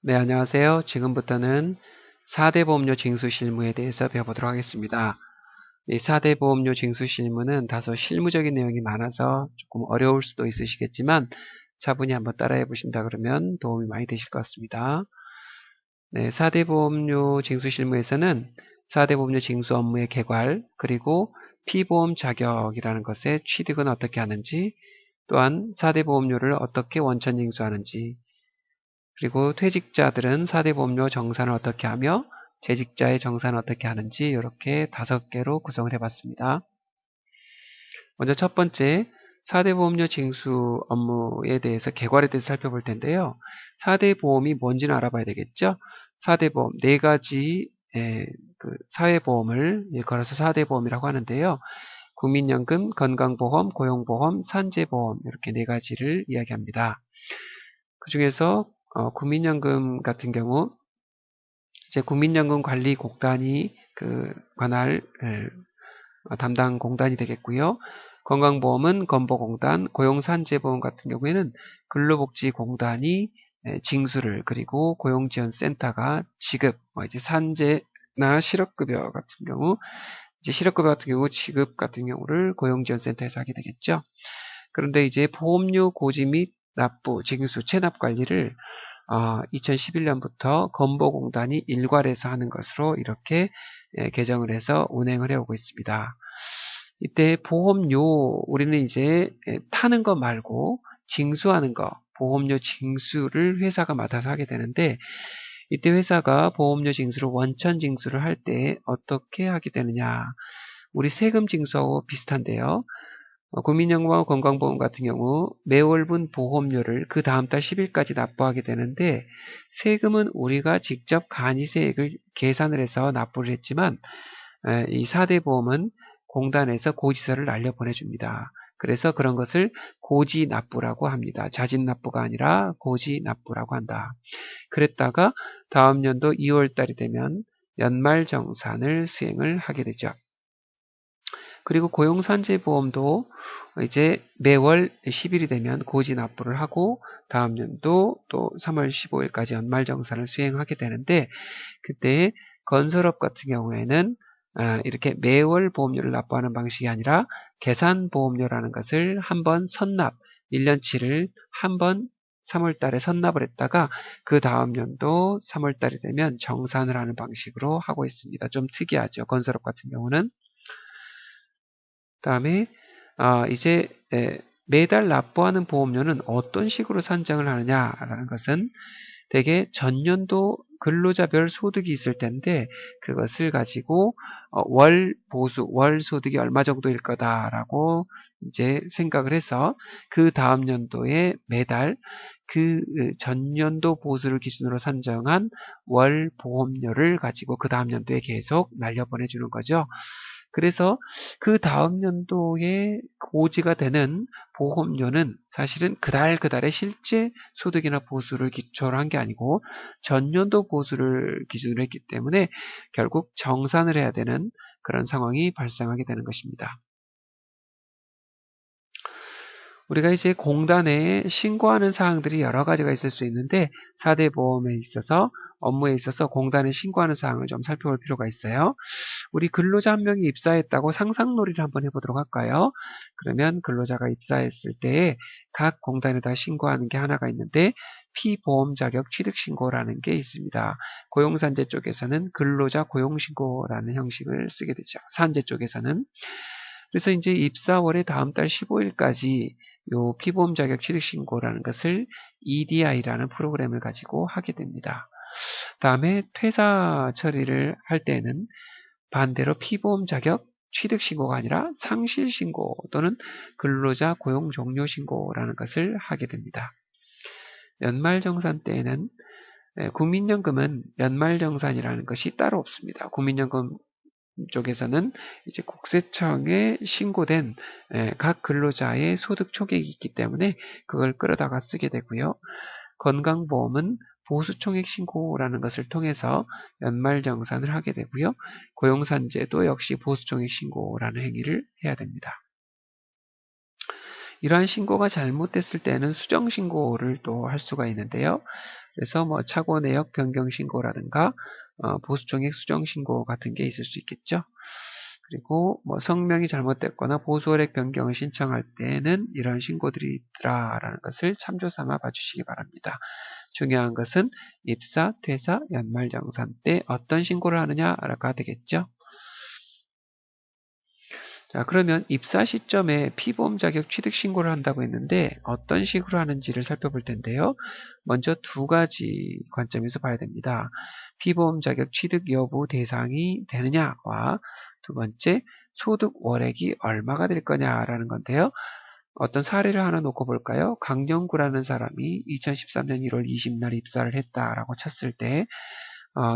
네, 안녕하세요. 지금부터는 4대 보험료 징수 실무에 대해서 배워보도록 하겠습니다. 이 4대 보험료 징수 실무는 다소 실무적인 내용이 많아서 조금 어려울 수도 있으시겠지만 차분히 한번 따라해 보신다 그러면 도움이 많이 되실 것 같습니다. 네, 4대 보험료 징수 실무에서는 4대 보험료 징수 업무의 개괄, 그리고 피보험 자격이라는 것의 취득은 어떻게 하는지, 또한 4대 보험료를 어떻게 원천 징수하는지, 그리고 퇴직자들은 4대 보험료 정산을 어떻게 하며 재직자의 정산을 어떻게 하는지 이렇게 5개로 구성을 해봤습니다. 먼저 첫 번째 4대 보험료 징수 업무에 대해서 개괄에 대해서 살펴볼 텐데요. 4대 보험이 뭔지는 알아봐야 되겠죠. 4대 보험 4가지 사회보험을 걸어서 4대 보험이라고 하는데요. 국민연금, 건강보험, 고용보험, 산재보험 이렇게 4가지를 이야기합니다. 그 중에서 국민연금 같은 경우 이제 국민연금관리공단이 관할 담당 공단이 되겠고요. 건강보험은 건보공단, 고용산재보험 같은 경우에는 근로복지공단이 징수를, 그리고 고용지원센터가 지급, 이제 산재나 실업급여 같은 경우, 이제 실업급여 같은 경우 지급 같은 경우를 고용지원센터에서 하게 되겠죠. 그런데 이제 보험료 고지 및 납부, 징수, 체납 관리를 2011년부터 건보공단이 일괄해서 하는 것으로 이렇게 개정을 해서 운행을 해오고 있습니다. 이때 보험료, 우리는 이제 타는 거 말고 징수하는 거, 보험료 징수를 회사가 맡아서 하게 되는데, 이때 회사가 보험료 징수를 원천 징수를 할 때 어떻게 하게 되느냐. 우리 세금 징수하고 비슷한데요. 국민연금과 건강보험 같은 경우 매월분 보험료를 그 다음 달 10일까지 납부하게 되는데, 세금은 우리가 직접 간이세액을 계산을 해서 납부를 했지만 이 4대 보험은 공단에서 고지서를 날려 보내줍니다. 그래서 그런 것을 고지 납부라고 합니다. 자진 납부가 아니라 고지 납부라고 한다. 그랬다가 다음 연도 2월 달이 되면 연말정산을 수행을 하게 되죠. 그리고 고용산재보험도 이제 매월 10일이 되면 고지 납부를 하고 다음 연도 또 3월 15일까지 연말정산을 수행하게 되는데, 그때 건설업 같은 경우에는 이렇게 매월 보험료를 납부하는 방식이 아니라 계산보험료라는 것을 한번 선납, 1년치를 한번 3월 달에 선납을 했다가 그 다음 연도 3월 달이 되면 정산을 하는 방식으로 하고 있습니다. 좀 특이하죠. 건설업 같은 경우는. 다음에 이제 매달 납부하는 보험료는 어떤 식으로 산정을 하느냐라는 것은 대개 전년도 근로자별 소득이 있을 텐데, 그것을 가지고 월 보수, 월 소득이 얼마 정도일 거다라고 이제 생각을 해서 그 다음 연도에 매달 그 전년도 보수를 기준으로 산정한 월 보험료를 가지고 그 다음 연도에 계속 날려보내주는 거죠. 그래서 그 다음 연도에 고지가 되는 보험료는 사실은 그달의 실제 소득이나 보수를 기초로 한 게 아니고 전년도 보수를 기준으로 했기 때문에 결국 정산을 해야 되는 그런 상황이 발생하게 되는 것입니다. 우리가 이제 공단에 신고하는 사항들이 여러 가지가 있을 수 있는데, 4대 보험에 있어서 업무에 있어서 공단에 신고하는 사항을 좀 살펴볼 필요가 있어요. 우리 근로자 한 명이 입사했다고 상상놀이를 한번 해보도록 할까요? 그러면 근로자가 입사했을 때 각 공단에다 신고하는 게 하나가 있는데, 피보험 자격 취득 신고라는 게 있습니다. 고용산재 쪽에서는 근로자 고용신고라는 형식을 쓰게 되죠. 산재 쪽에서는. 그래서 이제 입사월의 다음 달 15일까지 요 피보험 자격 취득 신고라는 것을 EDI라는 프로그램을 가지고 하게 됩니다. 다음에 퇴사 처리를 할 때는 반대로 피보험 자격 취득 신고가 아니라 상실 신고 또는 근로자 고용 종료 신고라는 것을 하게 됩니다. 연말정산 때에는 국민연금은 연말정산이라는 것이 따로 없습니다. 국민연금 쪽에서는 이제 국세청에 신고된 각 근로자의 소득 초객이 있기 때문에 그걸 끌어다가 쓰게 되고요. 건강보험은 보수총액 신고라는 것을 통해서 연말정산을 하게 되고요. 고용산재도 역시 보수총액 신고라는 행위를 해야 됩니다. 이러한 신고가 잘못됐을 때는 수정신고를 또 할 수가 있는데요. 그래서 뭐 차고 내역 변경 신고라든가 보수총액 수정 신고 같은 게 있을 수 있겠죠. 그리고 뭐 성명이 잘못됐거나 보수월액 변경을 신청할 때는 이런 신고들이 있더라라는 것을 참조 삼아 봐주시기 바랍니다. 중요한 것은 입사, 퇴사, 연말정산 때 어떤 신고를 하느냐가 되겠죠. 자, 그러면 입사 시점에 피보험 자격 취득 신고를 한다고 했는데 어떤 식으로 하는지를 살펴볼 텐데요. 먼저 두 가지 관점에서 봐야 됩니다. 피보험 자격 취득 여부 대상이 되느냐와 두 번째 소득 월액이 얼마가 될 거냐라는 건데요. 어떤 사례를 하나 놓고 볼까요? 강영구라는 사람이 2013년 1월 20일 입사를 했다라고 쳤을 때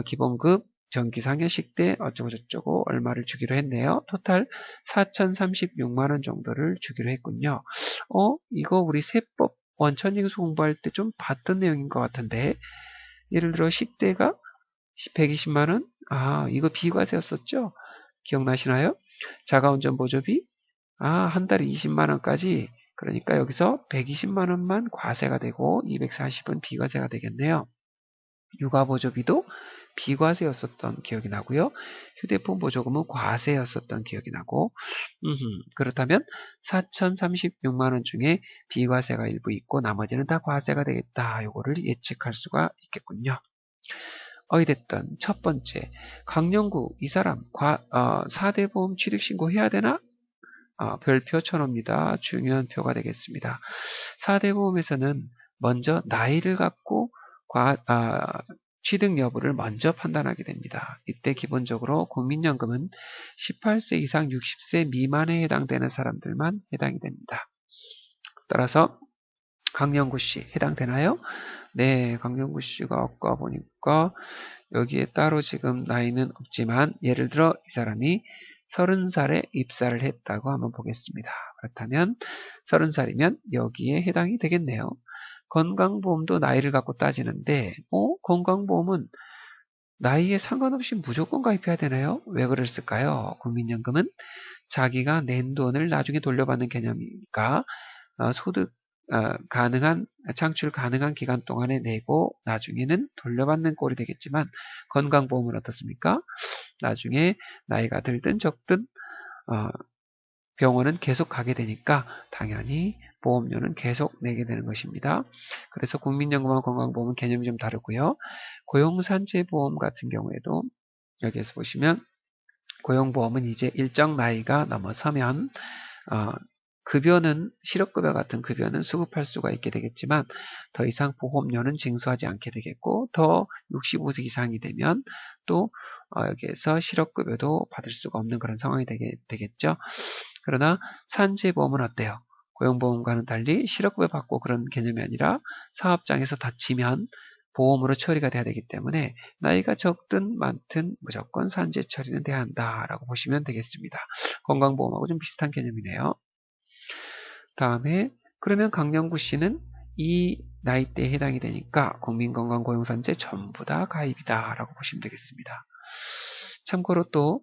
기본급 정기상여식 때 어쩌고저쩌고 얼마를 주기로 했네요. 토탈 4,036만원 정도를 주기로 했군요. 이거 우리 세법 원천징수 공부할 때 좀 봤던 내용인 것 같은데 예를 들어 10대가 120만원? 이거 비과세였었죠? 기억나시나요? 자가운전 보조비? 한 달에 20만원까지 그러니까 여기서 120만원만 과세가 되고 240은 비과세가 되겠네요. 육아보조비도 비과세였었던 기억이 나고요. 휴대폰 보조금은 과세였었던 기억이 나고 그렇다면 4,036만원 중에 비과세가 일부 있고 나머지는 다 과세가 되겠다. 요거를 예측할 수가 있겠군요. 어찌됐든 첫 번째 강영구 이 사람 4대 보험 취득신고 해야 되나? 별표 쳐놓습니다. 중요한 표가 되겠습니다. 4대 보험에서는 먼저 나이를 갖고 취득 여부를 먼저 판단하게 됩니다. 이때 기본적으로 국민연금은 18세 이상 60세 미만에 해당되는 사람들만 해당이 됩니다. 따라서 강영구 씨 해당되나요? 네, 강영구 씨가 아까 보니까 여기에 따로 지금 나이는 없지만 예를 들어 이 사람이 30살에 입사를 했다고 한번 보겠습니다. 그렇다면 30살이면 여기에 해당이 되겠네요. 건강보험도 나이를 갖고 따지는데 건강보험은 나이에 상관없이 무조건 가입해야 되나요? 왜 그랬을까요? 국민연금은 자기가 낸 돈을 나중에 돌려받는 개념이니까 소득 창출 가능한 기간 동안에 내고 나중에는 돌려받는 꼴이 되겠지만 건강보험은 어떻습니까? 나중에 나이가 들든 적든 병원은 계속 가게 되니까 당연히 보험료는 계속 내게 되는 것입니다. 그래서 국민연금과 건강보험은 개념이 좀 다르고요. 고용산재보험 같은 경우에도 여기에서 보시면 고용보험은 이제 일정 나이가 넘어서면 급여는 실업급여 같은 급여는 수급할 수가 있게 되겠지만 더 이상 보험료는 징수하지 않게 되겠고 더 65세 이상이 되면 또 여기에서 실업급여도 받을 수가 없는 그런 상황이 되겠죠. 그러나 산재보험은 어때요? 고용보험과는 달리 실업급여 받고 그런 개념이 아니라 사업장에서 다치면 보험으로 처리가 돼야 되기 때문에 나이가 적든 많든 무조건 산재 처리는 돼야 한다라고 보시면 되겠습니다. 건강보험하고 좀 비슷한 개념이네요. 다음에 그러면 강영구 씨는 이 나이대에 해당이 되니까 국민건강고용산재 전부 다 가입이다 라고 보시면 되겠습니다. 참고로 또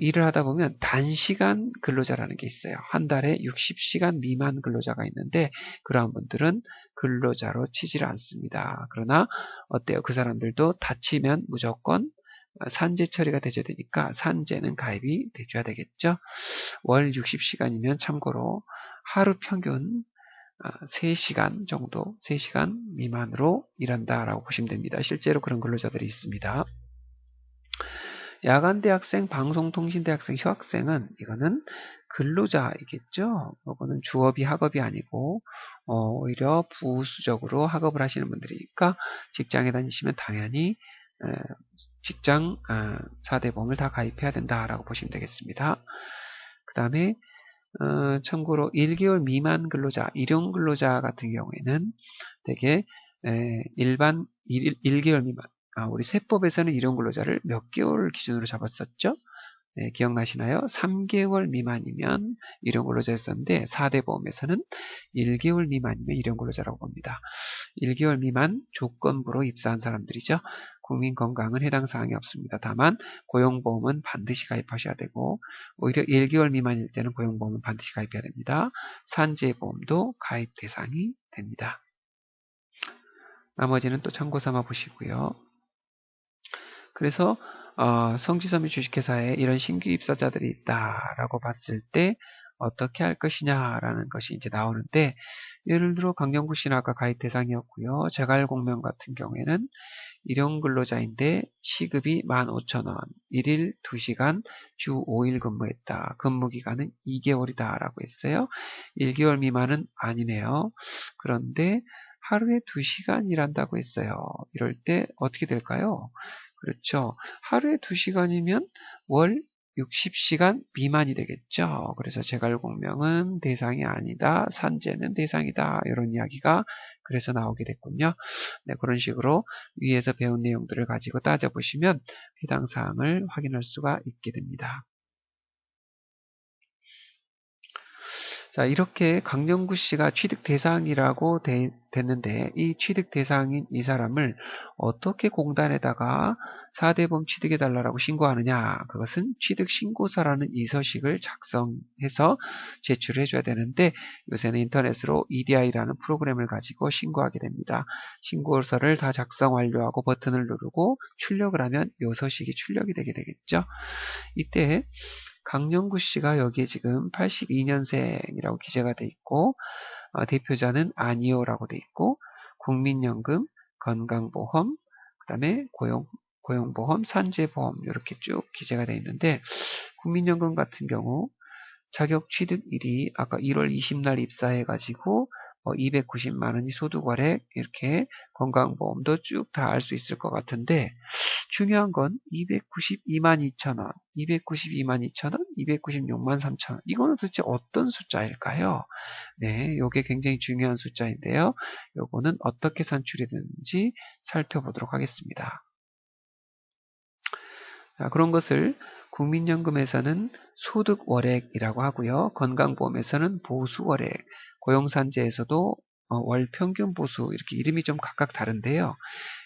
일을 하다 보면 단시간 근로자라는 게 있어요. 한 달에 60시간 미만 근로자가 있는데 그러한 분들은 근로자로 치지를 않습니다. 그러나 어때요? 그 사람들도 다치면 무조건 산재 처리가 돼줘야 되니까 산재는 가입이 돼줘야 되겠죠. 월 60시간이면 참고로 하루 평균 3시간 정도, 3시간 미만으로 일한다라고 보시면 됩니다. 실제로 그런 근로자들이 있습니다. 야간대학생, 방송통신대학생, 휴학생은 이거는 근로자이겠죠. 이거는 주업이 학업이 아니고 오히려 부수적으로 학업을 하시는 분들이니까 직장에 다니시면 당연히 직장 4대 보험을 다 가입해야 된다라고 보시면 되겠습니다. 그 다음에 참고로 1개월 미만 근로자, 일용 근로자 같은 경우에는 되게 일반 1개월 미만 우리 세법에서는 일용 근로자를 몇 개월 기준으로 잡았었죠? 네, 기억나시나요? 3개월 미만이면 일용 근로자였었는데 4대 보험에서는 1개월 미만이면 일용 근로자라고 봅니다. 1개월 미만 조건부로 입사한 사람들이죠. 국민건강은 해당 사항이 없습니다. 다만 고용보험은 반드시 가입하셔야 되고 오히려 1개월 미만일 때는 고용보험은 반드시 가입해야 됩니다. 산재보험도 가입 대상이 됩니다. 나머지는 또 참고 삼아 보시고요. 그래서 성지섬유 주식회사에 이런 신규 입사자들이 있다라고 봤을 때 어떻게 할 것이냐라는 것이 이제 나오는데, 예를 들어 강영구 씨는 아까 가입 대상이었고요. 재갈공명 같은 경우에는 일용 근로자인데 시급이 15,000원, 1일 2시간, 주 5일 근무했다. 근무 기간은 2개월이다 라고 했어요. 1개월 미만은 아니네요. 그런데 하루에 2시간 일한다고 했어요. 이럴 때 어떻게 될까요? 그렇죠. 하루에 2시간이면 월 60시간 미만이 되겠죠. 그래서 재갈공명은 대상이 아니다. 산재는 대상이다. 이런 이야기가 그래서 나오게 됐군요. 네, 그런 식으로 위에서 배운 내용들을 가지고 따져보시면 해당 사항을 확인할 수가 있게 됩니다. 자, 이렇게 강영구 씨가 취득 대상이라고 됐는데, 이 취득 대상인 이 사람을 어떻게 공단에다가 4대보험 취득해달라고 신고하느냐? 그것은 취득 신고서라는 이서식을 작성해서 제출을 해줘야 되는데, 요새는 인터넷으로 EDI라는 프로그램을 가지고 신고하게 됩니다. 신고서를 다 작성 완료하고 버튼을 누르고 출력을 하면 이 서식이 출력이 되게 되겠죠. 이때 강영구 씨가 여기에 지금 82년생이라고 기재가 돼 있고, 대표자는 아니오라고 돼 있고, 국민연금, 건강보험, 그 다음에 고용보험, 산재보험 이렇게 쭉 기재가 돼 있는데, 국민연금 같은 경우 자격 취득일이 아까 1월 20날 입사해가지고 290만 원이 소득월액, 이렇게 건강보험도 쭉 다 알 수 있을 것 같은데, 중요한 건 292만 2천 원, 292만 2천 원, 296만 3천 원. 이거는 도대체 어떤 숫자일까요? 네, 이게 굉장히 중요한 숫자인데요. 요거는 어떻게 산출이 되는지 살펴보도록 하겠습니다. 자, 그런 것을 국민연금에서는 소득월액이라고 하고요. 건강보험에서는 보수월액, 고용산재에서도 월평균 보수, 이렇게 이름이 좀 각각 다른데요.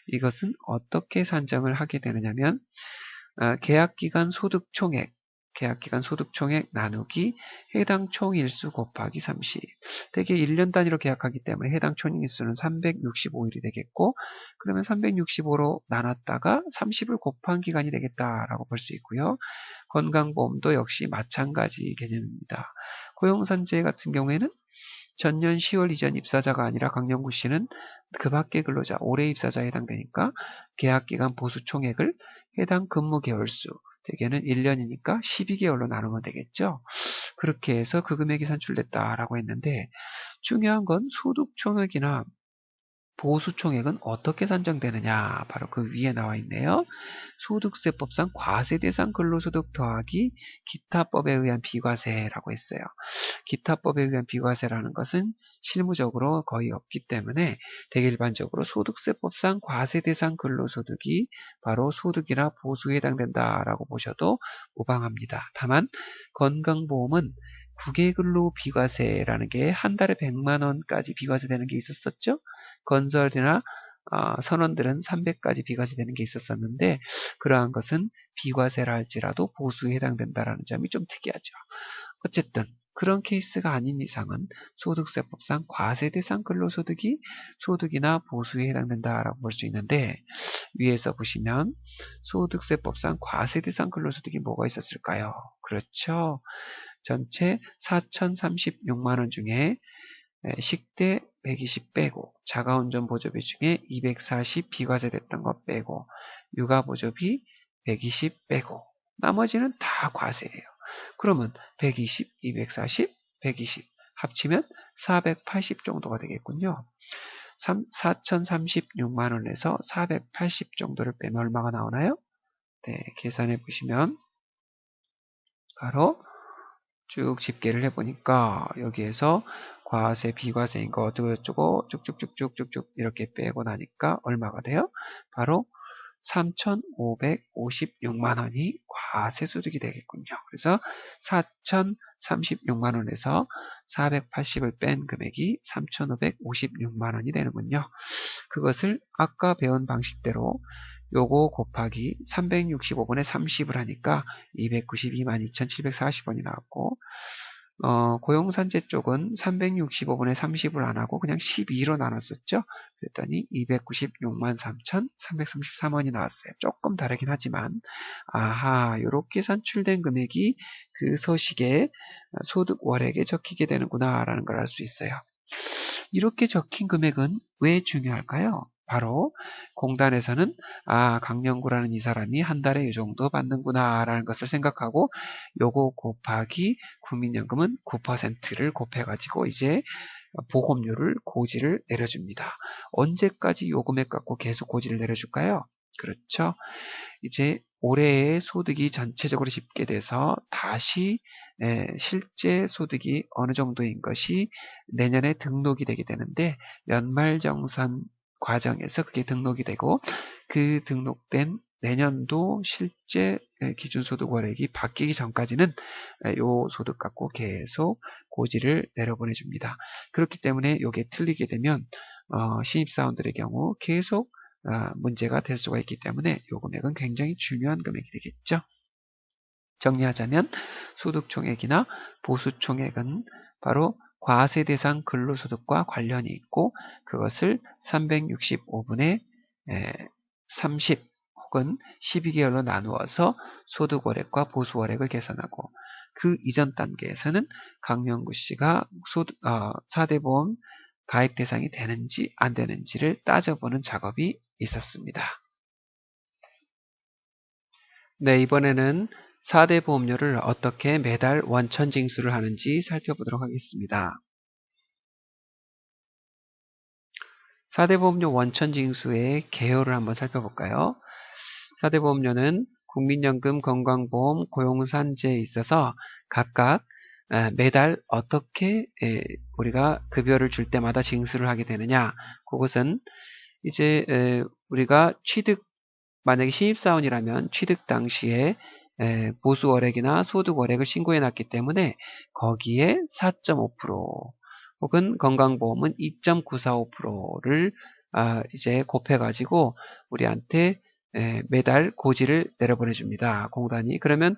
이것은 어떻게 산정을 하게 되느냐면, 계약기간 소득총액, 계약기간 소득총액 나누기 해당 총일수 곱하기 30. 대개 1년 단위로 계약하기 때문에 해당 총일수는 365일이 되겠고, 그러면 365로 나눴다가 30을 곱한 기간이 되겠다라고 볼 수 있고요. 건강보험도 역시 마찬가지 개념입니다. 고용산재 같은 경우에는 전년 10월 이전 입사자가 아니라 강영구 씨는 그 밖의 근로자, 올해 입사자에 해당되니까 계약기간 보수 총액을 해당 근무 개월수, 대개는 1년이니까 12개월로 나누면 되겠죠. 그렇게 해서 그 금액이 산출됐다라고 했는데, 중요한 건 소득 총액이나 보수 총액은 어떻게 산정되느냐? 바로 그 위에 나와 있네요. 소득세법상 과세대상 근로소득 더하기 기타법에 의한 비과세라고 했어요. 기타법에 의한 비과세라는 것은 실무적으로 거의 없기 때문에 되게 일반적으로 소득세법상 과세대상 근로소득이 바로 소득이나 보수에 해당된다라고 보셔도 무방합니다. 다만 건강보험은 국외근로 비과세라는 게 한 달에 100만 원까지 비과세되는 게 있었었죠. 건설이나 선원들은 300까지 비과세되는 게 있었었는데, 그러한 것은 비과세라 할지라도 보수에 해당된다라는 점이 좀 특이하죠. 어쨌든 그런 케이스가 아닌 이상은 소득세법상 과세대상 근로소득이 소득이나 보수에 해당된다라고 볼 수 있는데, 위에서 보시면 소득세법상 과세대상 근로소득이 뭐가 있었을까요? 그렇죠. 전체 4,036만 원 중에 식대 120 빼고, 자가운전 보조비 중에 240 비과세됐던 것 빼고, 육아보조비 120 빼고, 나머지는 다 과세예요. 그러면 120, 240, 120 합치면 480 정도가 되겠군요. 4,036만 원에서 480 정도를 빼면 얼마가 나오나요? 네, 계산해 보시면 바로 쭉 집계를 해보니까 여기에서 과세, 비과세인 거 어쩌고 쭉쭉쭉쭉쭉 이렇게 빼고 나니까 얼마가 돼요? 바로 3,556만 원이 과세소득이 되겠군요. 그래서 4,036만 원에서 480을 뺀 금액이 3,556만 원이 되는군요. 그것을 아까 배운 방식대로 요거 곱하기 365분의 30을 하니까 292만 2,740원이 나왔고, 고용산재 쪽은 365분의 30을 안 하고 그냥 12로 나눴었죠. 그랬더니 296만 3,333원이 나왔어요. 조금 다르긴 하지만, 아하, 이렇게 산출된 금액이 그 서식에 소득 월액에 적히게 되는구나 라는 걸 알 수 있어요. 이렇게 적힌 금액은 왜 중요할까요? 바로 공단에서는 강영구라는 이 사람이 한 달에 이 정도 받는구나 라는 것을 생각하고 요거 곱하기 국민연금은 9%를 곱해가지고 이제 보험료를 고지를 내려줍니다. 언제까지 요 금액 갖고 계속 고지를 내려줄까요? 그렇죠. 이제 올해의 소득이 전체적으로 집계 돼서 다시 실제 소득이 어느 정도인 것이 내년에 등록이 되게 되는데, 연말정산 과정에서 그게 등록이 되고 그 등록된 내년도 실제 기준소득 월액이 바뀌기 전까지는 요 소득 갖고 계속 고지를 내려보내줍니다. 그렇기 때문에 이게 틀리게 되면 신입사원들의 경우 계속 문제가 될 수가 있기 때문에 이 금액은 굉장히 중요한 금액이 되겠죠. 정리하자면 소득총액이나 보수총액은 바로 과세 대상 근로소득과 관련이 있고, 그것을 365분의 30 혹은 12개월로 나누어서 소득월액과 보수월액을 계산하고, 그 이전 단계에서는 강명구 씨가 4대보험 가입 대상이 되는지 안 되는지를 따져보는 작업이 있었습니다. 네, 이번에는 4대 보험료를 어떻게 매달 원천 징수를 하는지 살펴보도록 하겠습니다. 4대 보험료 원천 징수의 개요를 한번 살펴볼까요? 4대 보험료는 국민연금, 건강보험, 고용산재에 있어서 각각 매달 어떻게 우리가 급여를 줄 때마다 징수를 하게 되느냐, 그것은 이제 우리가 만약에 신입사원이라면 취득 당시에 보수월액이나 소득월액을 신고해 놨기 때문에 거기에 4.5% 혹은 건강보험은 2.945%를 이제 곱해가지고 우리한테 매달 고지를 내려보내줍니다. 공단이. 그러면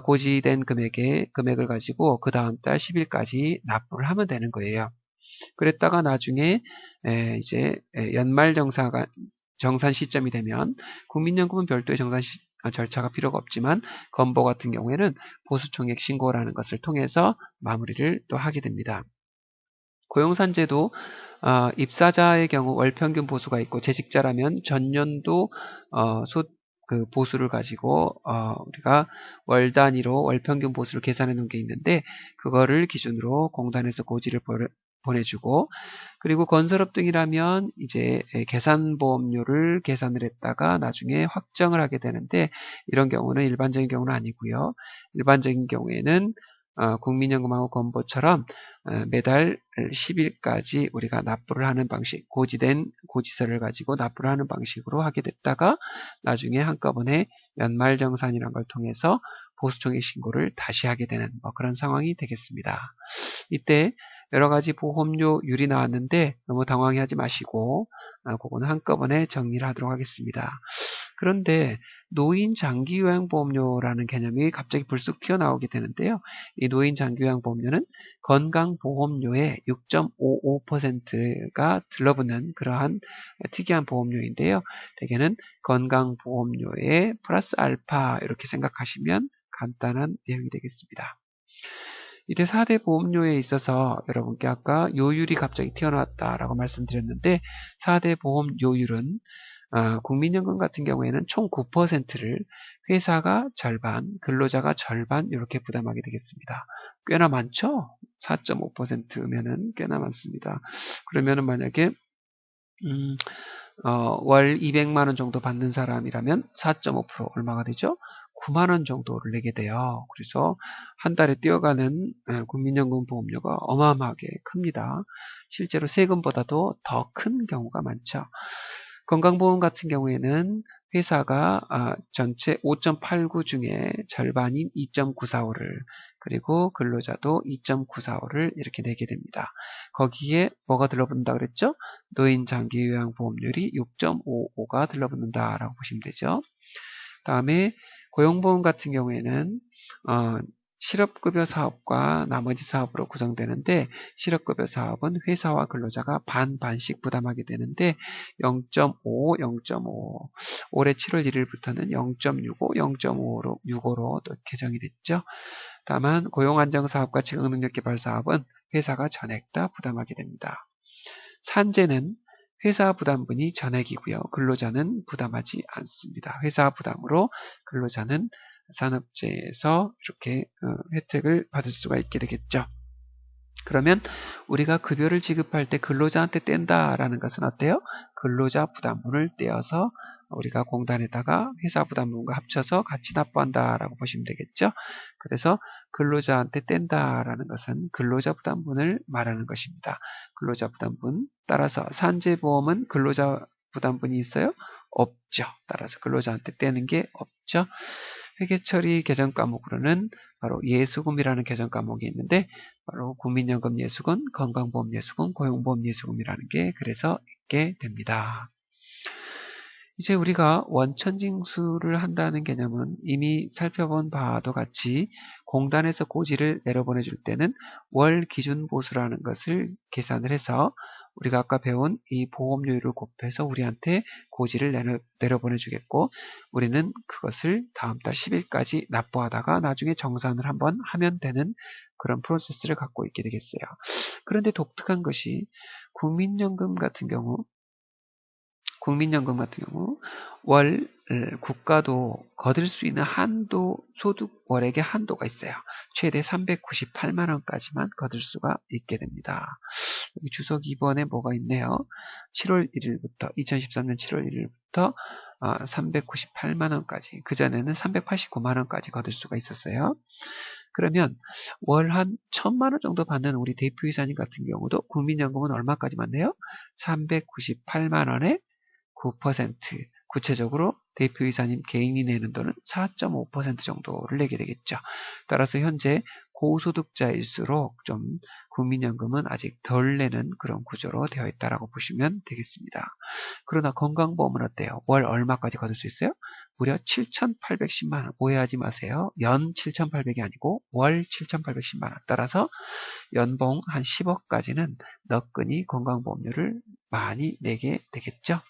고지된 금액을 가지고 그 다음 달 10일까지 납부를 하면 되는 거예요. 그랬다가 나중에 이제 정산 시점이 되면 국민연금은 별도의 정산 절차가 필요가 없지만 건보 같은 경우에는 보수총액 신고라는 것을 통해서 마무리를 또 하게 됩니다. 고용산재도 입사자의 경우 월평균 보수가 있고, 재직자라면 전년도 그 보수를 가지고 우리가 월 단위로 월평균 보수를 계산해 놓은 게 있는데, 그거를 기준으로 공단에서 고지를 보내주고, 그리고 건설업 등이라면 이제 계산보험료를 계산을 했다가 나중에 확정을 하게 되는데, 이런 경우는 일반적인 경우는 아니고요. 일반적인 경우에는 국민연금하고 건보처럼 매달 10일까지 우리가 납부를 하는 방식, 고지된 고지서를 가지고 납부를 하는 방식으로 하게 됐다가 나중에 한꺼번에 연말정산이라는 걸 통해서 보수총액 신고를 다시 하게 되는 그런 상황이 되겠습니다. 이때 여러 가지 보험료율이 나왔는데 너무 당황해하지 마시고 그거는 한꺼번에 정리를 하도록 하겠습니다. 그런데 노인 장기요양보험료라는 개념이 갑자기 불쑥 튀어나오게 되는데요. 이 노인 장기요양보험료는 건강보험료의 6.55%가 들러붙는 그러한 특이한 보험료인데요. 대개는 건강보험료의 플러스 알파 이렇게 생각하시면 간단한 내용이 되겠습니다. 이때 4대 보험료에 있어서 여러분께 아까 요율이 갑자기 튀어나왔다라고 말씀드렸는데, 4대 보험료율은 국민연금 같은 경우에는 총 9%를 회사가 절반, 근로자가 절반 이렇게 부담하게 되겠습니다. 꽤나 많죠? 4.5%면은 꽤나 많습니다. 그러면은 만약에 월 200만 원 정도 받는 사람이라면 4.5% 얼마가 되죠? 9만 원 정도를 내게 돼요. 그래서 한 달에 뛰어가는 국민연금 보험료가 어마어마하게 큽니다. 실제로 세금보다도 더 큰 경우가 많죠. 건강보험 같은 경우에는 회사가 전체 5.89 중에 절반인 2.945를, 그리고 근로자도 2.945를 이렇게 내게 됩니다. 거기에 뭐가 들러붙는다 그랬죠? 노인 장기요양보험률이 6.55가 들러붙는다라고 보시면 되죠. 다음에 고용보험 같은 경우에는 실업급여 사업과 나머지 사업으로 구성되는데 실업급여 사업은 회사와 근로자가 반반씩 부담하게 되는데 0.5, 0.5 올해 7월 1일부터는 0.65, 0.5로 65로 또 개정이 됐죠. 다만 고용안정사업과 적응능력개발사업은 회사가 전액 다 부담하게 됩니다. 산재는 회사 부담분이 전액이고요. 근로자는 부담하지 않습니다. 회사 부담으로 근로자는 산업재해에서 이렇게 혜택을 받을 수가 있게 되겠죠. 그러면 우리가 급여를 지급할 때 근로자한테 뗀다라는 것은 어때요? 근로자 부담분을 떼어서 우리가 공단에다가 회사 부담분과 합쳐서 같이 납부한다라고 보시면 되겠죠. 그래서 근로자한테 뗀다라는 것은 근로자 부담분을 말하는 것입니다. 근로자 부담분. 따라서 산재보험은 근로자 부담분이 있어요? 없죠. 따라서 근로자한테 떼는 게 없죠. 회계처리 개정 과목으로는 바로 예수금이라는 개정 과목이 있는데 바로 국민연금 예수금, 건강보험 예수금, 고용보험 예수금이라는 게 그래서 있게 됩니다. 이제 우리가 원천징수를 한다는 개념은 이미 살펴본 바와도 같이 공단에서 고지를 내려보내줄 때는 월 기준 보수라는 것을 계산을 해서 우리가 아까 배운 이 보험료율을 곱해서 우리한테 고지를 내려보내주겠고 우리는 그것을 다음 달 10일까지 납부하다가 나중에 정산을 한번 하면 되는 그런 프로세스를 갖고 있게 되겠어요. 그런데 독특한 것이 국민연금 같은 경우 월 국가도 거둘 수 있는 한도 소득 월액의 한도가 있어요. 최대 398만 원까지만 거둘 수가 있게 됩니다. 여기 주석 2번에 뭐가 있네요. 2013년 7월 1일부터 398만 원까지 그전에는 389만 원까지 거둘 수가 있었어요. 그러면 월 한 1,000만 원 정도 받는 우리 대표이사님 같은 경우도 국민연금은 얼마까지만 내요? 398만 원에 9%, 구체적으로 대표이사님 개인이 내는 돈은 4.5% 정도를 내게 되겠죠. 따라서 현재 고소득자일수록 좀 국민연금은 아직 덜 내는 그런 구조로 되어 있다고 보시면 되겠습니다. 그러나 건강보험은 어때요? 월 얼마까지 거둘 수 있어요? 무려 7,810만 원. 오해하지 마세요. 연 7,800이 아니고 월 7,810만 원. 따라서 연봉 한 10억까지는 너끈히 건강보험료를 많이 내게 되겠죠.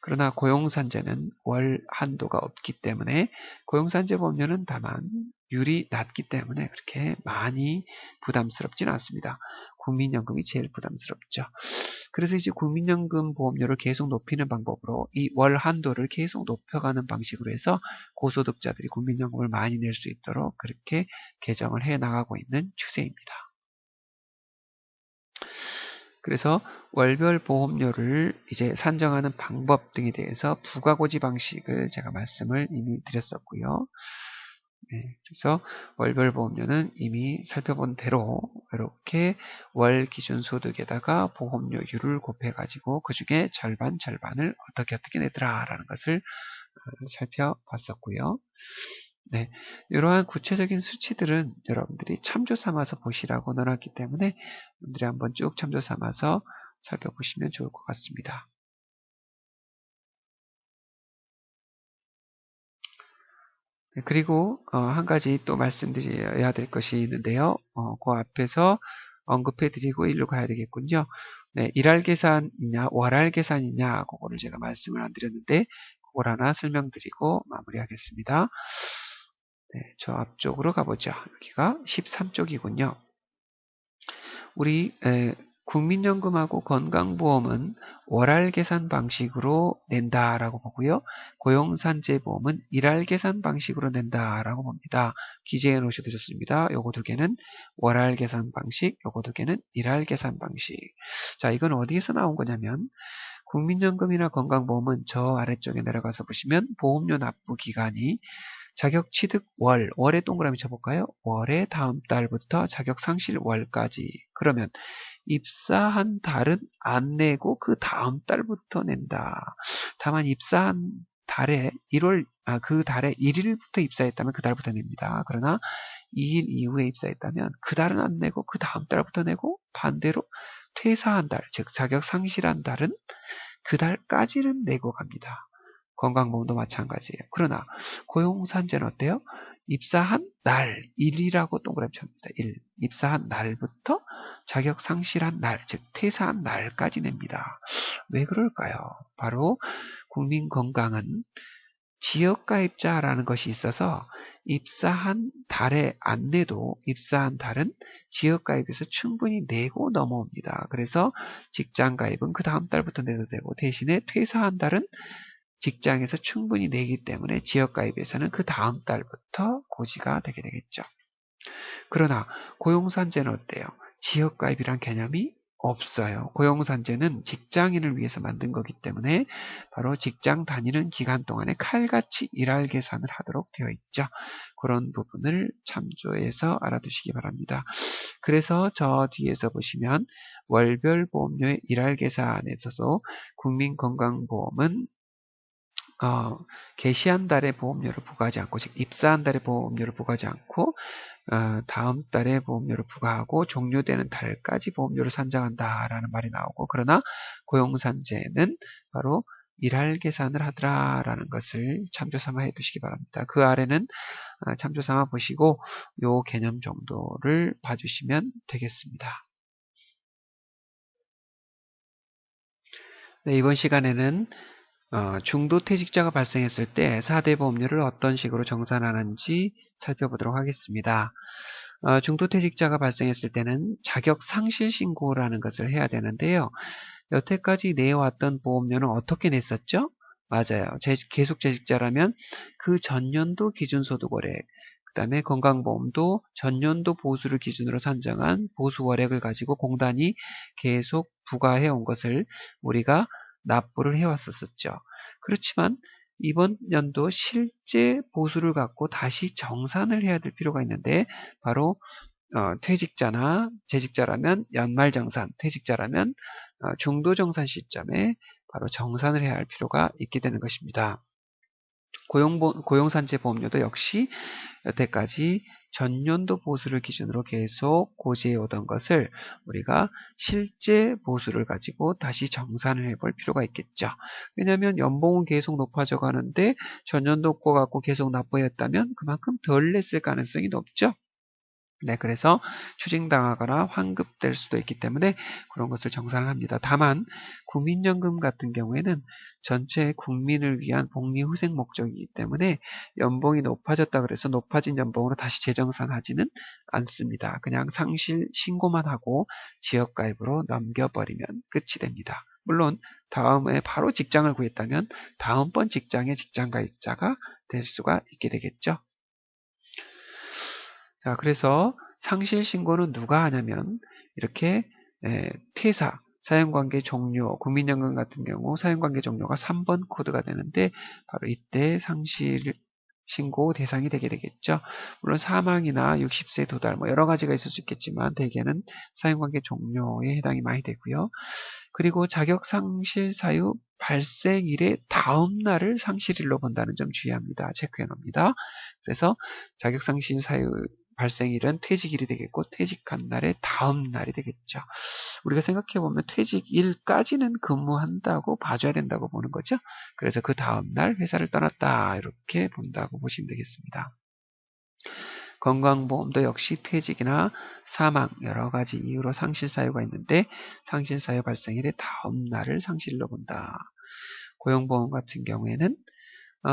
그러나 고용산재는 월 한도가 없기 때문에 고용산재 보험료는 다만 율이 낮기 때문에 그렇게 많이 부담스럽지는 않습니다. 국민연금이 제일 부담스럽죠. 그래서 이제 국민연금 보험료를 계속 높이는 방법으로 이 월 한도를 계속 높여가는 방식으로 해서 고소득자들이 국민연금을 많이 낼 수 있도록 그렇게 개정을 해 나가고 있는 추세입니다. 그래서 월별 보험료를 이제 산정하는 방법 등에 대해서 부가고지 방식을 제가 말씀을 이미 드렸었고요. 네, 그래서 월별 보험료는 이미 살펴본 대로 이렇게 월 기준 소득에다가 보험료율을 곱해가지고 그 중에 절반을 어떻게 내더라라는 것을 살펴봤었고요. 네, 이러한 구체적인 수치들은 여러분들이 참조 삼아서 보시라고 넣어놨기 때문에 여러분들이 한번 쭉 참조 삼아서 살펴보시면 좋을 것 같습니다. 네, 그리고 한 가지 또 말씀드려야 될 것이 있는데요. 그 앞에서 언급해드리고 일로 가야 되겠군요. 네, 일할 계산이냐 월할 계산이냐 그거를 제가 말씀을 안 드렸는데 그걸 하나 설명드리고 마무리하겠습니다. 네, 저 앞쪽으로 가보죠. 여기가 13쪽이군요. 우리 국민연금하고 건강보험은 월할 계산 방식으로 낸다라고 보고요. 고용산재보험은 일할 계산 방식으로 낸다라고 봅니다. 기재해 놓으셔도 좋습니다. 요거 두 개는 월할 계산 방식, 요거 두 개는 일할 계산 방식. 자, 이건 어디에서 나온 거냐면 국민연금이나 건강보험은 저 아래쪽에 내려가서 보시면 보험료 납부 기간이 자격 취득 월에 동그라미 쳐볼까요? 월의 다음 달부터 자격 상실 월까지. 그러면 입사한 달은 안 내고 그 다음 달부터 낸다. 다만 입사한 달에 그 달에 1일부터 입사했다면 그 달부터 냅니다. 그러나 2일 이후에 입사했다면 그 달은 안 내고 그 다음 달부터 내고 반대로 퇴사한 달, 즉 자격 상실한 달은 그 달까지는 내고 갑니다. 건강보험도 마찬가지예요. 그러나 고용산재는 어때요? 입사한 날, 일이라고 동그라미 칩니다. 1. 입사한 날부터 자격 상실한 날, 즉 퇴사한 날까지 냅니다. 왜 그럴까요? 바로 국민건강은 지역가입자라는 것이 있어서 입사한 달에 안 내도 입사한 달은 지역가입에서 충분히 내고 넘어옵니다. 그래서 직장가입은 그 다음 달부터 내도 되고 대신에 퇴사한 달은 직장에서 충분히 내기 때문에 지역가입에서는 그 다음 달부터 고지가 되게 되겠죠. 그러나 고용산재는 어때요? 지역가입이란 개념이 없어요. 고용산재는 직장인을 위해서 만든 거기 때문에 바로 직장 다니는 기간 동안에 칼같이 일할 계산을 하도록 되어 있죠. 그런 부분을 참조해서 알아두시기 바랍니다. 그래서 저 뒤에서 보시면 월별 보험료의 일할 계산에서도 국민건강보험은 개시한 달에 보험료를 부과하지 않고, 즉 입사한 달에 보험료를 부과하지 않고 다음 달에 보험료를 부과하고 종료되는 달까지 보험료를 산정한다라는 말이 나오고, 그러나 고용산재는 바로 일할 계산을 하더라라는 것을 참조 삼아 해두시기 바랍니다. 그 아래는 참조 삼아 보시고 요 개념 정도를 봐주시면 되겠습니다. 네, 이번 시간에는 중도퇴직자가 발생했을 때 4대 보험료를 어떤 식으로 정산하는지 살펴보도록 하겠습니다. 중도퇴직자가 발생했을 때는 자격상실 신고라는 것을 해야 되는데요. 여태까지 내왔던 보험료는 어떻게 냈었죠? 맞아요. 계속 재직자라면 그 전년도 기준소득월액, 그 다음에 건강보험도 전년도 보수를 기준으로 산정한 보수월액을 가지고 공단이 계속 부과해온 것을 우리가 납부를 해왔었죠. 그렇지만 이번 연도 실제 보수를 갖고 다시 정산을 해야 될 필요가 있는데 바로 퇴직자나 재직자라면 연말정산, 퇴직자라면 중도정산 시점에 바로 정산을 해야 할 필요가 있게 되는 것입니다. 고용산재 보험료도 역시 여태까지 전년도 보수를 기준으로 계속 고지해 오던 것을 우리가 실제 보수를 가지고 다시 정산을 해볼 필요가 있겠죠. 왜냐하면 연봉은 계속 높아져 가는데 전년도 거 갖고 계속 납부했다면 그만큼 덜 냈을 가능성이 높죠. 네, 그래서 추징당하거나 환급될 수도 있기 때문에 그런 것을 정산을 합니다. 다만 국민연금 같은 경우에는 전체 국민을 위한 복리후생 목적이기 때문에 연봉이 높아졌다 그래서 높아진 연봉으로 다시 재정산하지는 않습니다. 그냥 상실 신고만 하고 지역가입으로 넘겨버리면 끝이 됩니다. 물론 다음에 바로 직장을 구했다면 다음번 직장의 직장가입자가 될 수가 있게 되겠죠. 자, 그래서 상실 신고는 누가 하냐면 이렇게 퇴사, 사용관계 종료, 국민연금 같은 경우 사용관계 종료가 3번 코드가 되는데 바로 이때 상실 신고 대상이 되게 되겠죠. 물론 사망이나 60세 도달 뭐 여러 가지가 있을 수 있겠지만 대개는 사용관계 종료에 해당이 많이 되고요. 그리고 자격상실 사유 발생일의 다음 날을 상실일로 본다는 점 주의합니다. 체크해 놓습니다. 그래서 자격상실 사유 발생일은 퇴직일이 되겠고 퇴직한 날의 다음 날이 되겠죠. 우리가 생각해보면 퇴직일까지는 근무한다고 봐줘야 된다고 보는 거죠. 그래서 그 다음 날 회사를 떠났다 이렇게 본다고 보시면 되겠습니다. 건강보험도 역시 퇴직이나 사망 여러 가지 이유로 상실 사유가 있는데 상실 사유 발생일의 다음 날을 상실로 본다. 고용보험 같은 경우에는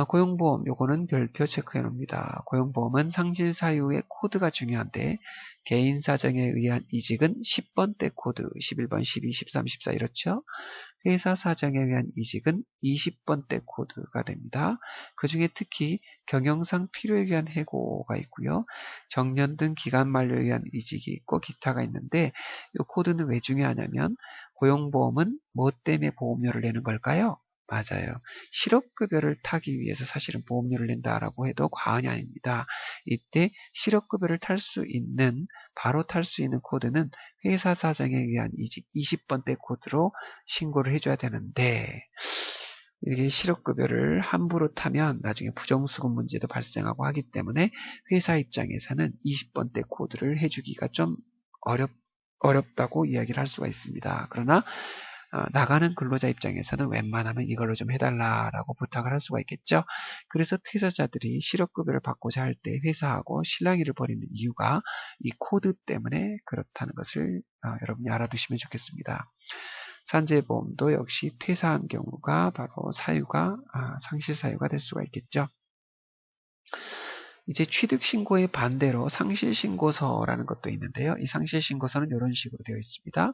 고용보험 요거는 별표 체크해 놓습니다. 고용보험은 상실 사유의 코드가 중요한데 개인 사정에 의한 이직은 10번대 코드 11번, 12, 13, 14 이렇죠. 회사 사정에 의한 이직은 20번대 코드가 됩니다. 그 중에 특히 경영상 필요에 의한 해고가 있고요. 정년 등 기간 만료에 의한 이직이 있고 기타가 있는데 이 코드는 왜 중요하냐면 고용보험은 뭐 때문에 보험료를 내는 걸까요? 맞아요. 실업급여를 타기 위해서 사실은 보험료를 낸다라고 해도 과언이 아닙니다. 이때 실업급여를 탈 수 있는, 바로 탈 수 있는 코드는 회사 사정에 의한 이직 20번대 코드로 신고를 해줘야 되는데, 이게 실업급여를 함부로 타면 나중에 부정수급 문제도 발생하고 하기 때문에 회사 입장에서는 20번대 코드를 해주기가 좀 어렵다고 이야기를 할 수가 있습니다. 그러나 나가는 근로자 입장에서는 웬만하면 이걸로 좀 해달라라고 부탁을 할 수가 있겠죠. 그래서 퇴사자들이 실업급여를 받고자 할 때 회사하고 실랑이를 벌이는 이유가 이 코드 때문에 그렇다는 것을 여러분이 알아두시면 좋겠습니다. 산재보험도 역시 퇴사한 경우가 바로 상실 사유가 될 수가 있겠죠. 이제 취득신고의 반대로 상실신고서라는 것도 있는데요. 이 상실신고서는 이런 식으로 되어 있습니다.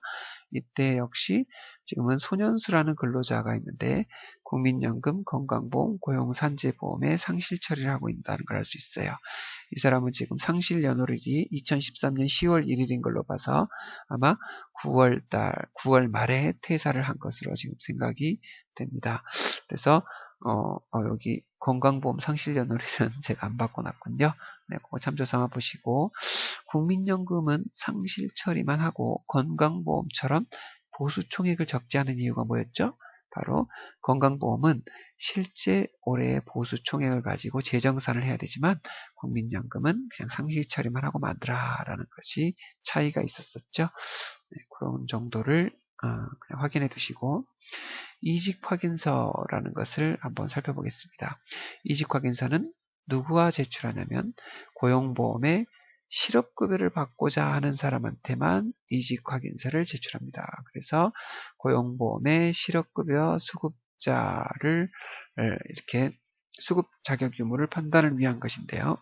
이때 역시 지금은 소년수라는 근로자가 있는데 국민연금, 건강보험, 고용산재보험에 상실 처리를 하고 있다는 걸 알 수 있어요. 이 사람은 지금 상실 연월일이 2013년 10월 1일인 걸로 봐서 아마 9월 말에 퇴사를 한 것으로 지금 생각이 됩니다. 그래서 여기 건강보험 상실연월일은 제가 안 바꿔놨군요. 네, 그거 참조 삼아 보시고 국민연금은 상실 처리만 하고 건강보험처럼 보수 총액을 적지 않은 이유가 뭐였죠? 바로 건강보험은 실제 올해의 보수 총액을 가지고 재정산을 해야 되지만 국민연금은 그냥 상실 처리만 하고 만들라라는 것이 차이가 있었었죠. 네, 그런 정도를 그냥 확인해 두시고 이직확인서라는 것을 한번 살펴보겠습니다. 이직확인서는 누구와 제출하냐면 고용보험에 실업급여를 받고자 하는 사람한테만 이직확인서를 제출합니다. 그래서 고용보험의 실업급여 수급자를 이렇게 수급 자격 유무를 판단을 위한 것인데요.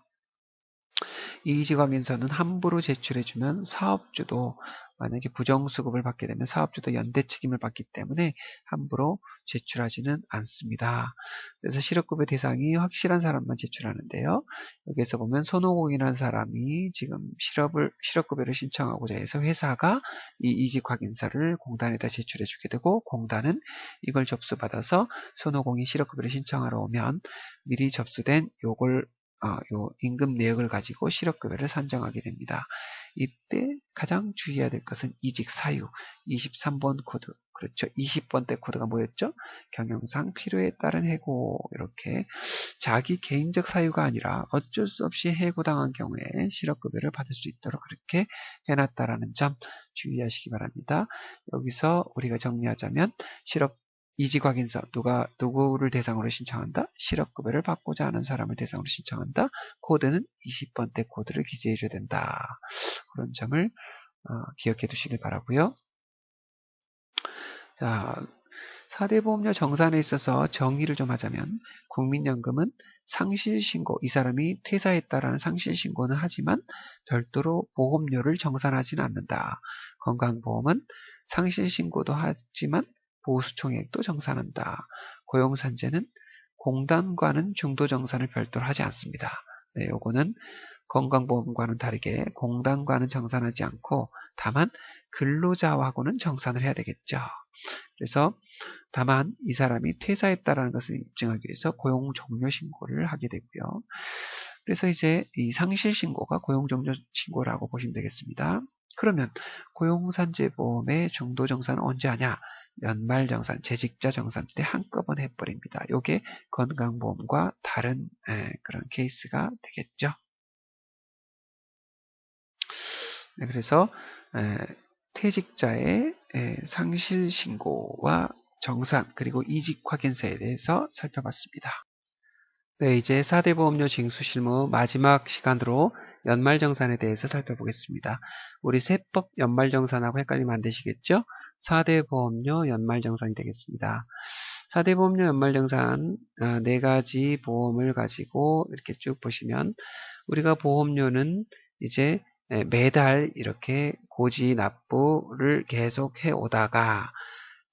이 이직확인서는 함부로 제출해주면 사업주도 만약에 부정수급을 받게 되면 사업주도 연대 책임을 받기 때문에 함부로 제출하지는 않습니다. 그래서 실업급여 대상이 확실한 사람만 제출하는데요. 여기에서 보면 손오공이라는 사람이 지금 실업급여를 신청하고자 해서 회사가 이 이직확인서를 공단에다 제출해주게 되고 공단은 이걸 접수받아서 손오공이 실업급여를 신청하러 오면 미리 접수된 요 임금 내역을 가지고 실업급여를 산정하게 됩니다. 이때 가장 주의해야 될 것은 이직 사유 23번 코드, 그렇죠. 20번대 코드가 뭐였죠? 경영상 필요에 따른 해고, 이렇게 자기 개인적 사유가 아니라 어쩔 수 없이 해고당한 경우에 실업급여를 받을 수 있도록 그렇게 해놨다라는 점 주의하시기 바랍니다. 여기서 우리가 정리하자면 이직확인서, 누구를 대상으로 신청한다? 실업급여를 받고자 하는 사람을 대상으로 신청한다. 코드는 20번대 코드를 기재해 줘야 된다. 그런 점을 기억해 두시길 바라고요. 자, 4대 보험료 정산에 있어서 정의를 좀 하자면 국민연금은 상실신고, 이 사람이 퇴사했다라는 상실신고는 하지만 별도로 보험료를 정산하지는 않는다. 건강보험은 상실신고도 하지만 보수총액도 정산한다. 고용산재는 공단과는 중도정산을 별도로 하지 않습니다. 네, 요거는 건강보험과는 다르게 공단과는 정산하지 않고 다만 근로자하고는 정산을 해야 되겠죠. 그래서 다만 이 사람이 퇴사했다라는 것을 입증하기 위해서 고용 종료 신고를 하게 되고요. 그래서 이제 이 상실 신고가 고용 종료 신고라고 보시면 되겠습니다. 그러면 고용산재보험의 중도정산은 언제 하냐? 연말정산, 재직자 정산 때 한꺼번에 해버립니다. 이게 건강보험과 다른 그런 케이스가 되겠죠. 네, 그래서 퇴직자의 상실신고와 정산 그리고 이직확인서에 대해서 살펴봤습니다. 네, 이제 4대 보험료 징수 실무 마지막 시간으로 연말정산에 대해서 살펴보겠습니다. 우리 세법 연말정산하고 헷갈리면 안 되시겠죠? 4대 보험료 연말정산이 되겠습니다. 4대 보험료 연말정산 4가지 보험을 가지고 이렇게 쭉 보시면 우리가 보험료는 이제 매달 이렇게 고지 납부를 계속 해오다가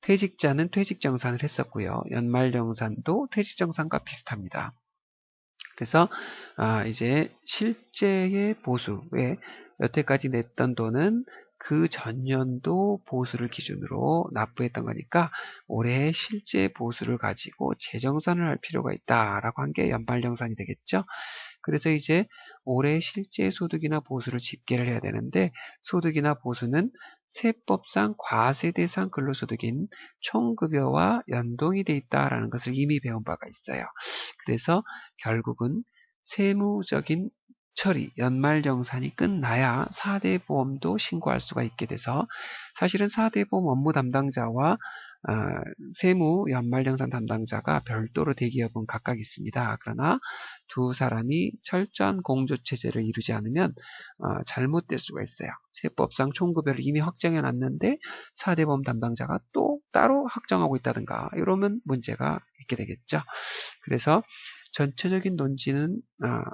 퇴직자는 퇴직정산을 했었고요. 연말정산도 퇴직정산과 비슷합니다. 그래서 이제 실제의 보수에 여태까지 냈던 돈은 그 전년도 보수를 기준으로 납부했던 거니까 올해 실제 보수를 가지고 재정산을 할 필요가 있다라고 한 게 연말정산이 되겠죠. 그래서 이제 올해 실제 소득이나 보수를 집계를 해야 되는데 소득이나 보수는 세법상 과세 대상 근로소득인 총급여와 연동이 돼 있다라는 것을 이미 배운 바가 있어요. 그래서 결국은 세무적인 처리, 연말정산이 끝나야 4대 보험도 신고할 수가 있게 돼서 사실은 4대 보험 업무 담당자와 세무 연말정산 담당자가 별도로 대기업은 각각 있습니다. 그러나 두 사람이 철저한 공조체제를 이루지 않으면 잘못될 수가 있어요. 세법상 총급여를 이미 확정해 놨는데 4대 보험 담당자가 또 따로 확정하고 있다든가 이러면 문제가 있게 되겠죠. 그래서 전체적인 논지는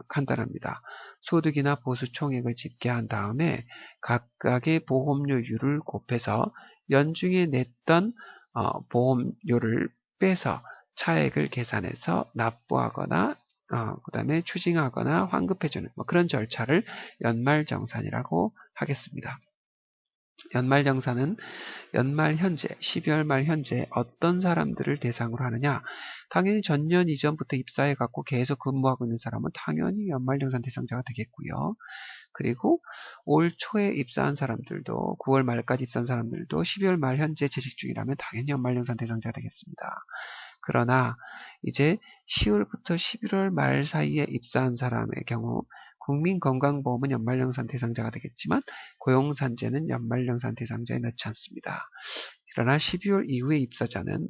간단합니다. 소득이나 보수 총액을 집계한 다음에 각각의 보험료율을 곱해서 연중에 냈던 보험료를 빼서 차액을 계산해서 납부하거나 그 다음에 추징하거나 환급해주는 그런 절차를 연말정산이라고 하겠습니다. 연말정산은 연말 현재, 12월 말 현재 어떤 사람들을 대상으로 하느냐? 당연히 전년 이전부터 입사해 갖고 계속 근무하고 있는 사람은 당연히 연말정산 대상자가 되겠고요. 그리고 올 초에 입사한 사람들도 9월 말까지 입사한 사람들도 12월 말 현재 재직 중이라면 당연히 연말정산 대상자가 되겠습니다. 그러나 이제 10월부터 11월 말 사이에 입사한 사람의 경우 국민건강보험은 연말정산 대상자가 되겠지만 고용산재는 연말정산 대상자에 넣지 않습니다. 그러나 12월 이후에 입사자는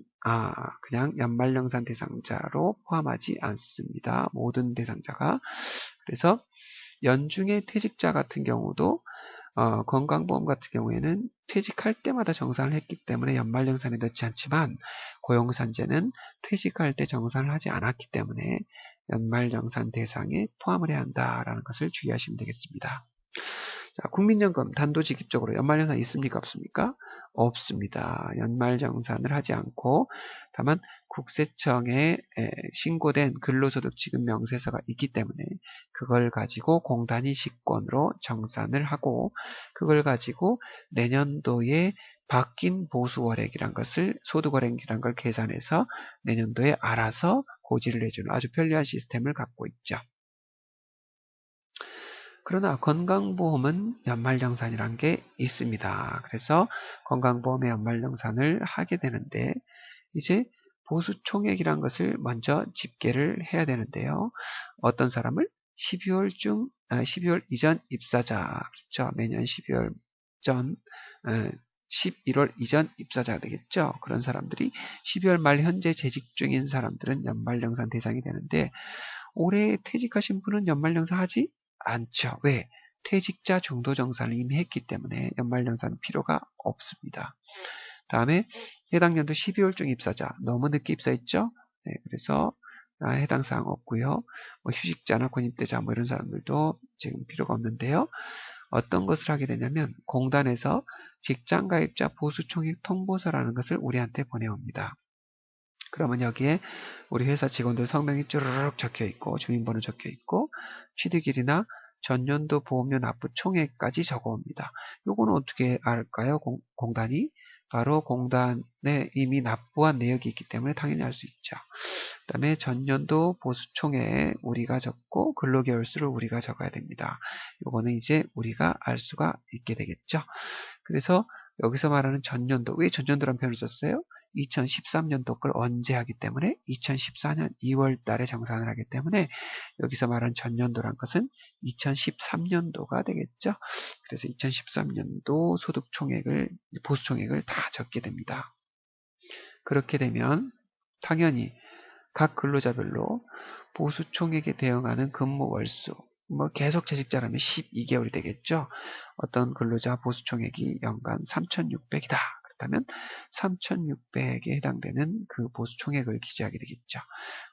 그냥 연말정산 대상자로 포함하지 않습니다. 모든 대상자가. 그래서 연중에 퇴직자 같은 경우도 건강보험 같은 경우에는 퇴직할 때마다 정산을 했기 때문에 연말정산에 넣지 않지만 고용산재는 퇴직할 때 정산을 하지 않았기 때문에 연말정산 대상에 포함을 해야 한다라는 것을 주의하시면 되겠습니다. 자, 국민연금 단도직입적으로 연말정산 있습니까? 없습니까? 없습니다. 연말정산을 하지 않고 다만 국세청에 신고된 근로소득지급 명세서가 있기 때문에 그걸 가지고 공단위 식권으로 정산을 하고 그걸 가지고 내년도에 바뀐 보수월액이란 것을 소득월액이란 걸 계산해서 내년도에 알아서 고지를 해주는 아주 편리한 시스템을 갖고 있죠. 그러나 건강보험은 연말정산이란 게 있습니다. 그래서 건강보험의 연말정산을 하게 되는데 이제 보수총액이란 것을 먼저 집계를 해야 되는데요. 어떤 사람을 12월 이전 입사자, 그렇죠. 매년 12월 전, 11월 이전 입사자가 되겠죠. 그런 사람들이 12월 말 현재 재직 중인 사람들은 연말정산 대상이 되는데 올해 퇴직하신 분은 연말정산 하지 않죠. 왜? 퇴직자 중도정산을 이미 했기 때문에 연말정산 필요가 없습니다. 다음에 해당 연도 12월중 입사자, 너무 늦게 입사했죠? 네, 그래서 해당 사항 없고요. 휴직자나 군입대자 이런 사람들도 지금 필요가 없는데요. 어떤 것을 하게 되냐면 공단에서 직장가입자 보수총액 통보서라는 것을 우리한테 보내옵니다. 그러면 여기에 우리 회사 직원들 성명이 쭈르륵 적혀 있고 주민번호 적혀 있고 취득일이나 전년도 보험료 납부 총액까지 적어옵니다. 요거는 어떻게 알까요? 공단이 바로 공단에 이미 납부한 내역이 있기 때문에 당연히 알 수 있죠. 그 다음에 전년도 보수총액 우리가 적고 근로개월수를 우리가 적어야 됩니다. 요거는 이제 우리가 알 수가 있게 되겠죠. 그래서 여기서 말하는 전년도, 왜 전년도라는 표현을 썼어요? 2013년도 걸 언제 하기 때문에 2014년 2월 달에 정산을 하기 때문에 여기서 말하는 전년도란 것은 2013년도가 되겠죠. 그래서 2013년도 소득총액을, 보수총액을 다 적게 됩니다. 그렇게 되면 당연히 각 근로자별로 보수총액에 대응하는 근무 월수, 계속 재직자라면 12개월이 되겠죠. 어떤 근로자 보수총액이 연간 3,600이다. 그렇다면 3,600에 해당되는 그 보수총액을 기재하게 되겠죠.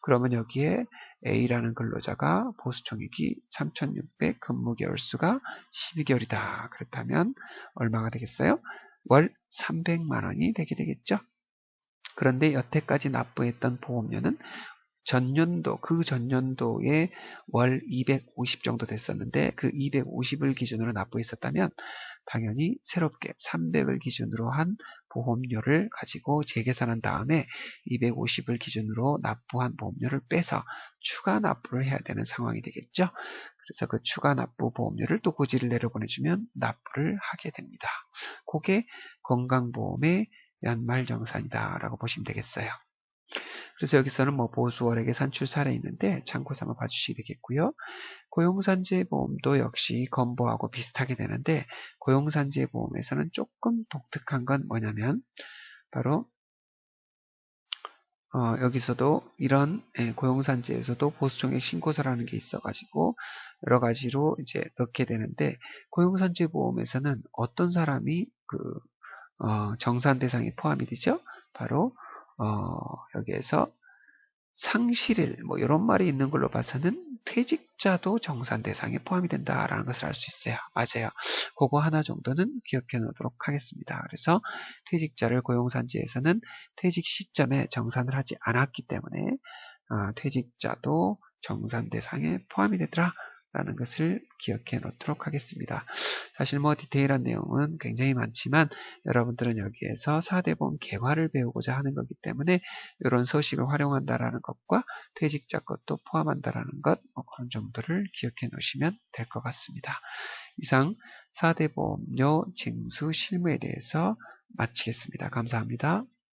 그러면 여기에 A라는 근로자가 보수총액이 3,600, 근무개월 수가 12개월이다. 그렇다면 얼마가 되겠어요? 월 300만 원이 되게 되겠죠. 그런데 여태까지 납부했던 보험료는 그 전년도에 월 250 정도 됐었는데 그 250을 기준으로 납부했었다면 당연히 새롭게 300을 기준으로 한 보험료를 가지고 재계산한 다음에 250을 기준으로 납부한 보험료를 빼서 추가 납부를 해야 되는 상황이 되겠죠. 그래서 그 추가 납부 보험료를 또 고지를 내려보내주면 납부를 하게 됩니다. 그게 건강보험의 연말정산이다라고 보시면 되겠어요. 그래서 여기서는 보수월액의 산출 사례 있는데 참고 삼아 봐주시기 되겠고요. 고용산재보험도 역시 건보하고 비슷하게 되는데 고용산재보험에서는 조금 독특한 건 뭐냐면 바로 여기서도 이런 고용산지에서도 보수종액 신고서라는 게 있어가지고 여러 가지로 이제 넣게 되는데 고용산지 보험에서는 어떤 사람이 정산 대상에 포함이 되죠? 바로 여기에서 상실일 뭐 이런 말이 있는 걸로 봐서는 퇴직자도 정산 대상에 포함이 된다라는 것을 알 수 있어요. 맞아요. 그거 하나 정도는 기억해 놓도록 하겠습니다. 그래서 퇴직자를 고용산지에서는 퇴직 시점에 정산을 하지 않았기 때문에 퇴직자도 정산 대상에 포함이 되더라 라는 것을 기억해 놓도록 하겠습니다. 사실 뭐 디테일한 내용은 굉장히 많지만 여러분들은 여기에서 4대 보험 개화를 배우고자 하는 거기 때문에 이런 소식을 활용한다라는 것과 퇴직자 것도 포함한다라는 것 그런 정도를 기억해 놓으시면 될 것 같습니다. 이상 4대 보험료 징수 실무에 대해서 마치겠습니다. 감사합니다.